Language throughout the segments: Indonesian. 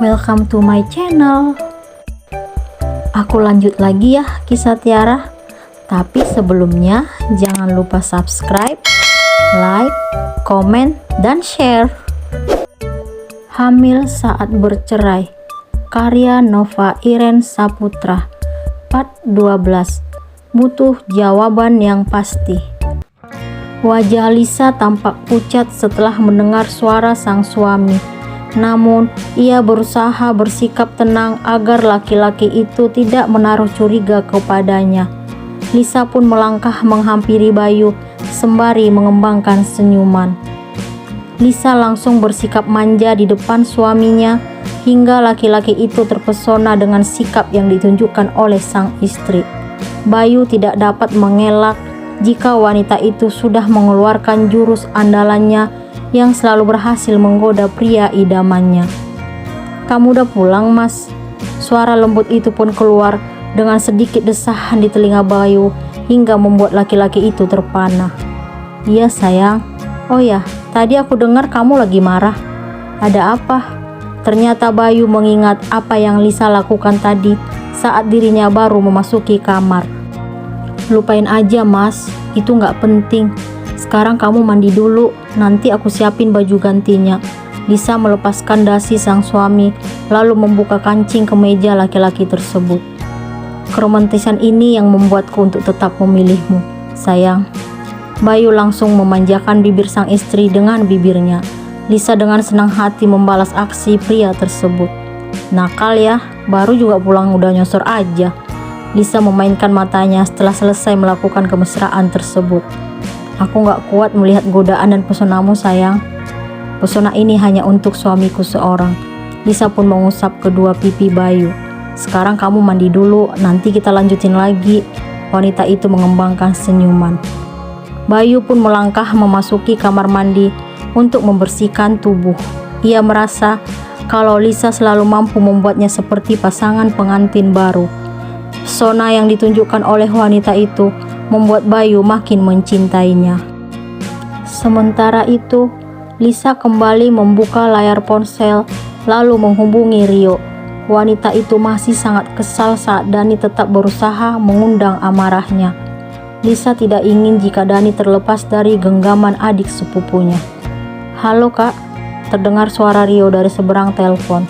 Welcome to my channel. Aku lanjut lagi ya kisah Tiara. Tapi sebelumnya jangan lupa subscribe, like, komen, dan share. Hamil saat bercerai, karya Nova Iren Saputra. Part 12. Butuh jawaban yang pasti. Wajah Lisa tampak pucat setelah mendengar suara sang suami. Namun, ia berusaha bersikap tenang agar laki-laki itu tidak menaruh curiga kepadanya. Lisa pun melangkah menghampiri Bayu sembari mengembangkan senyuman. Lisa langsung bersikap manja di depan suaminya hingga laki-laki itu terpesona dengan sikap yang ditunjukkan oleh sang istri. Bayu tidak dapat mengelak jika wanita itu sudah mengeluarkan jurus andalannya yang selalu berhasil menggoda pria idamannya. "Kamu udah pulang, Mas?" Suara lembut itu pun keluar dengan sedikit desahan di telinga Bayu hingga membuat laki-laki itu terpana. "Iya sayang. Oh ya, tadi aku dengar kamu lagi marah. Ada apa?" Ternyata Bayu mengingat apa yang Lisa lakukan tadi saat dirinya baru memasuki kamar. "Lupain aja, Mas. Itu nggak penting. Sekarang kamu mandi dulu, nanti aku siapin baju gantinya." Lisa melepaskan dasi sang suami, lalu membuka kancing kemeja laki-laki tersebut. "Keromantisan ini yang membuatku untuk tetap memilihmu, sayang." Bayu langsung memanjakan bibir sang istri dengan bibirnya. Lisa dengan senang hati membalas aksi pria tersebut. "Nakal ya, baru juga pulang udah nyosor aja." Lisa memainkan matanya setelah selesai melakukan kemesraan tersebut. "Aku gak kuat melihat godaan dan pesonamu sayang. Pesona ini hanya untuk suamiku seorang." Lisa pun mengusap kedua pipi Bayu. "Sekarang kamu mandi dulu, nanti kita lanjutin lagi." Wanita itu mengembangkan senyuman. Bayu pun melangkah memasuki kamar mandi untuk membersihkan tubuh. Ia merasa kalau Lisa selalu mampu membuatnya seperti pasangan pengantin baru. Pesona yang ditunjukkan oleh wanita itu membuat Bayu makin mencintainya. Sementara itu, Lisa kembali membuka layar ponsel lalu menghubungi Rio. Wanita itu masih sangat kesal saat Dani tetap berusaha mengundang amarahnya. Lisa tidak ingin jika Dani terlepas dari genggaman adik sepupunya. "Halo Kak," terdengar suara Rio dari seberang telepon.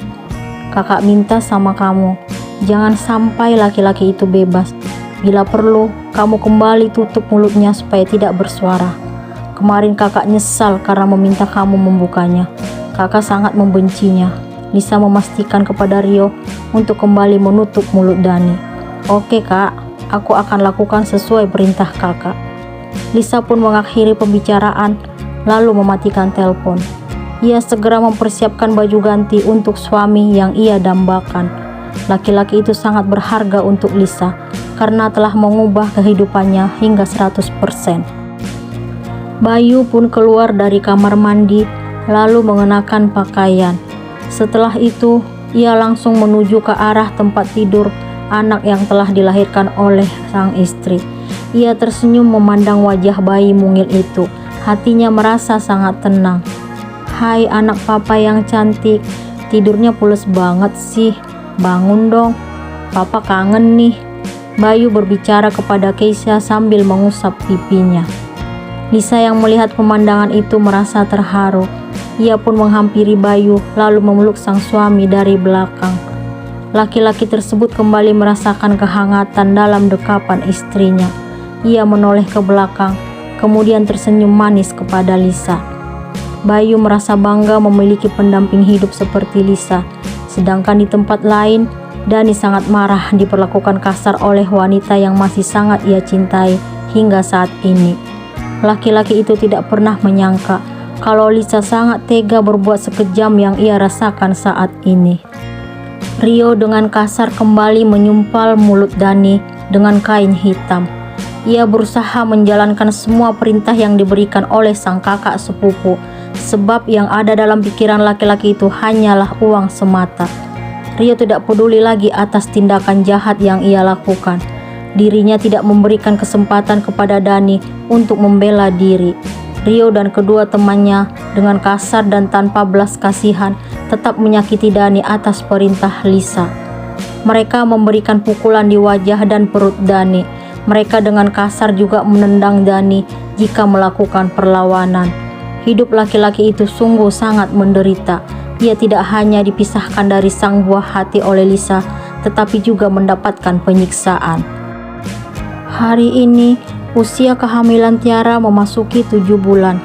"Kakak minta sama kamu, jangan sampai laki-laki itu bebas. Bila perlu, kamu kembali tutup mulutnya supaya tidak bersuara. Kemarin kakak nyesal karena meminta kamu membukanya. Kakak sangat membencinya." Lisa memastikan kepada Rio untuk kembali menutup mulut Dani. "Oke Kak, aku akan lakukan sesuai perintah kakak." Lisa pun mengakhiri pembicaraan lalu mematikan telepon. Ia segera mempersiapkan baju ganti untuk suami yang ia dambakan. Laki-laki itu sangat berharga untuk Lisa karena telah mengubah kehidupannya hingga 100%. Bayu pun keluar dari kamar mandi lalu mengenakan pakaian. Setelah itu, ia langsung menuju ke arah tempat tidur anak yang telah dilahirkan oleh sang istri. Ia tersenyum memandang wajah bayi mungil itu. Hatinya merasa sangat tenang. "Hai anak papa yang cantik, tidurnya pules banget sih. Bangun dong, papa kangen nih." Bayu berbicara kepada Keisha sambil mengusap pipinya. Lisa yang melihat pemandangan itu merasa terharu. Ia pun menghampiri Bayu lalu memeluk sang suami dari belakang. Laki-laki tersebut kembali merasakan kehangatan dalam dekapan istrinya. Ia menoleh ke belakang, kemudian tersenyum manis kepada Lisa. Bayu merasa bangga memiliki pendamping hidup seperti Lisa. Sedangkan di tempat lain, Dani sangat marah diperlakukan kasar oleh wanita yang masih sangat ia cintai hingga saat ini. Laki-laki itu tidak pernah menyangka kalau Lisa sangat tega berbuat sekejam yang ia rasakan saat ini. Rio dengan kasar kembali menyumpal mulut Dani dengan kain hitam. Ia berusaha menjalankan semua perintah yang diberikan oleh sang kakak sepupu, sebab yang ada dalam pikiran laki-laki itu hanyalah uang semata. Rio tidak peduli lagi atas tindakan jahat yang ia lakukan. Dirinya tidak memberikan kesempatan kepada Dani untuk membela diri. Rio dan kedua temannya dengan kasar dan tanpa belas kasihan tetap menyakiti Dani atas perintah Lisa. Mereka memberikan pukulan di wajah dan perut Dani. Mereka dengan kasar juga menendang Dani jika melakukan perlawanan. Hidup laki-laki itu sungguh sangat menderita. Ia tidak hanya dipisahkan dari sang buah hati oleh Lisa, tetapi juga mendapatkan penyiksaan. Hari ini, usia kehamilan Tiara memasuki 7 bulan.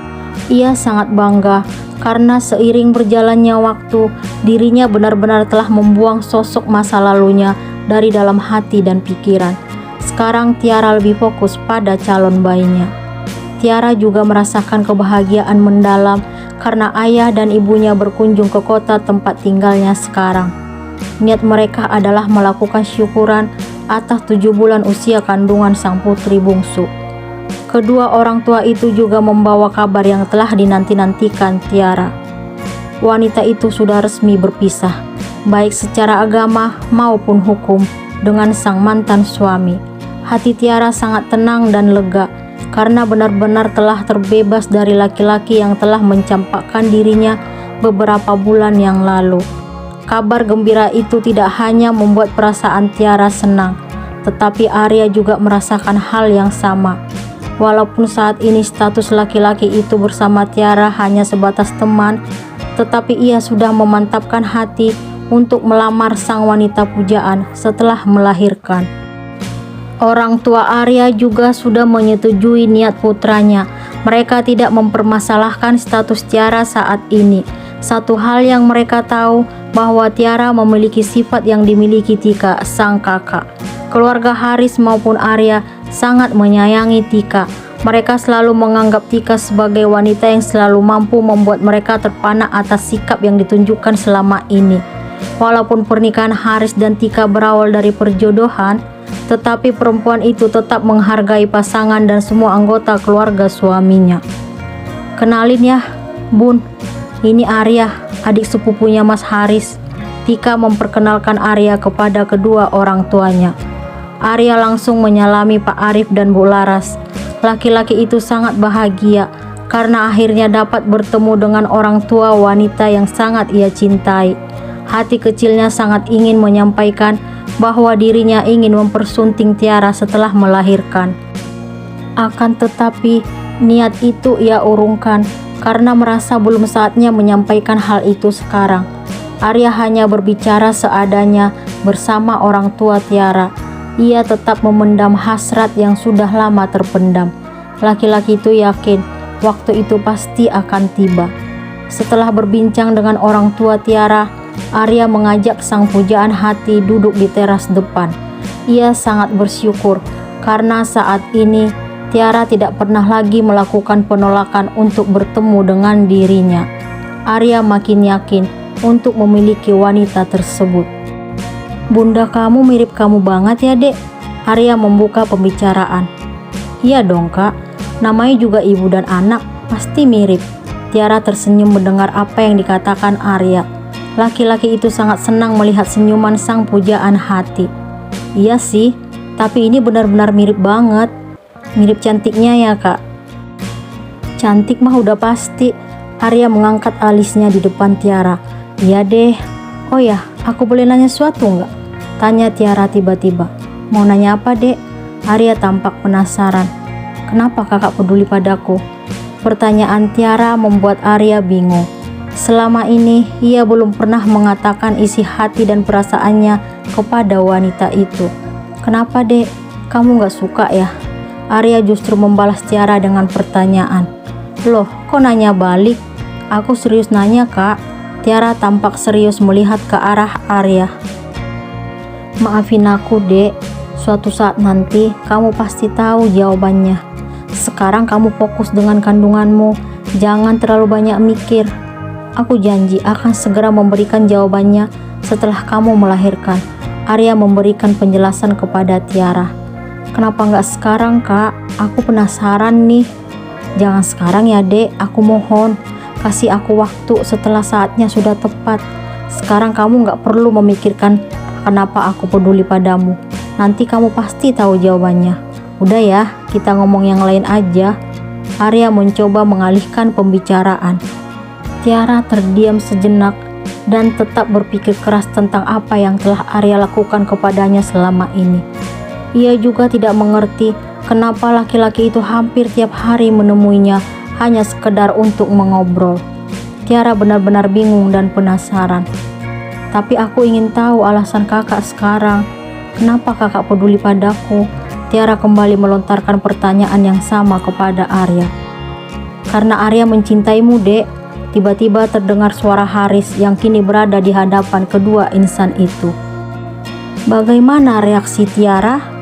Ia sangat bangga karena seiring berjalannya waktu, dirinya benar-benar telah membuang sosok masa lalunya dari dalam hati dan pikiran. Sekarang Tiara lebih fokus pada calon bayinya. Tiara juga merasakan kebahagiaan mendalam karena ayah dan ibunya berkunjung ke kota tempat tinggalnya sekarang. Niat mereka adalah melakukan syukuran atas 7 bulan usia kandungan sang putri bungsu. Kedua orang tua itu juga membawa kabar yang telah dinanti-nantikan Tiara. Wanita itu sudah resmi berpisah, baik secara agama maupun hukum, dengan sang mantan suami. Hati Tiara sangat tenang dan lega karena benar-benar telah terbebas dari laki-laki yang telah mencampakkan dirinya beberapa bulan yang lalu. Kabar gembira itu tidak hanya membuat perasaan Tiara senang, tetapi Arya juga merasakan hal yang sama. Walaupun saat ini status laki-laki itu bersama Tiara hanya sebatas teman, tetapi ia sudah memantapkan hati untuk melamar sang wanita pujaan setelah melahirkan. Orang tua Arya juga sudah menyetujui niat putranya. Mereka tidak mempermasalahkan status Tiara saat ini. Satu hal yang mereka tahu bahwa Tiara memiliki sifat yang dimiliki Tika, sang kakak. Keluarga Haris maupun Arya sangat menyayangi Tika. Mereka selalu menganggap Tika sebagai wanita yang selalu mampu membuat mereka terpana atas sikap yang ditunjukkan selama ini. Walaupun pernikahan Haris dan Tika berawal dari perjodohan, tetapi perempuan itu tetap menghargai pasangan dan semua anggota keluarga suaminya. Kenalin ya, Bun, ini Arya, adik sepupunya Mas Haris. Tika memperkenalkan Arya kepada kedua orang tuanya. Arya langsung menyalami Pak Arif dan Bu Laras. Laki-laki itu sangat bahagia karena akhirnya dapat bertemu dengan orang tua wanita yang sangat ia cintai. Hati kecilnya sangat ingin menyampaikan bahwa dirinya ingin mempersunting Tiara setelah melahirkan. Akan tetapi, niat itu ia urungkan karena merasa belum saatnya menyampaikan hal itu sekarang. Arya hanya berbicara seadanya bersama orang tua Tiara. Ia tetap memendam hasrat yang sudah lama terpendam. Laki-laki itu yakin waktu itu pasti akan tiba. Setelah berbincang dengan orang tua Tiara, Arya mengajak sang pujaan hati duduk di teras depan. Ia sangat bersyukur karena saat ini Tiara tidak pernah lagi melakukan penolakan untuk bertemu dengan dirinya. Arya makin yakin untuk memiliki wanita tersebut. Bunda kamu mirip kamu banget ya, Dek. Arya membuka pembicaraan. Iya dong, Kak. Namanya juga ibu dan anak, pasti mirip. Tiara tersenyum mendengar apa yang dikatakan Arya. Laki-laki itu sangat senang melihat senyuman sang pujaan hati. Iya sih, tapi ini benar-benar mirip banget. Mirip cantiknya ya, Kak. Cantik mah udah pasti. Arya mengangkat alisnya di depan Tiara. Iya deh. Oh ya, aku boleh nanya sesuatu nggak? Tanya Tiara tiba-tiba. Mau nanya apa, Dek? Arya tampak penasaran. Kenapa kakak peduli padaku? Pertanyaan Tiara membuat Arya bingung. Selama ini, ia belum pernah mengatakan isi hati dan perasaannya kepada wanita itu. Kenapa, Dek? Kamu nggak suka ya? Arya justru membalas Tiara dengan pertanyaan. Loh, kok nanya balik? Aku serius nanya, Kak. Tiara tampak serius melihat ke arah Arya. Maafin aku, Dek. Suatu saat nanti kamu pasti tahu jawabannya. Sekarang kamu fokus dengan kandunganmu. Jangan terlalu banyak mikir. Aku janji akan segera memberikan jawabannya setelah kamu melahirkan. Arya memberikan penjelasan kepada Tiara. Kenapa nggak sekarang, Kak? Aku penasaran nih. Jangan sekarang ya, Dek. Aku mohon. Kasih aku waktu setelah saatnya sudah tepat. Sekarang kamu gak perlu memikirkan kenapa aku peduli padamu. Nanti kamu pasti tahu jawabannya. Udah ya, kita ngomong yang lain aja. Arya mencoba mengalihkan pembicaraan. Tiara terdiam sejenak. dan tetap berpikir keras tentang apa yang telah Arya lakukan kepadanya selama ini. Ia juga tidak mengerti kenapa laki-laki itu hampir tiap hari menemuinya hanya sekedar untuk mengobrol. Tiara benar-benar bingung dan penasaran. Tapi aku ingin tahu alasan kakak sekarang. Kenapa kakak peduli padaku? Tiara kembali melontarkan pertanyaan yang sama kepada Arya. Karena Arya mencintaimu, Dek. Tiba-tiba terdengar suara Haris yang kini berada di hadapan kedua insan itu. Bagaimana reaksi Tiara?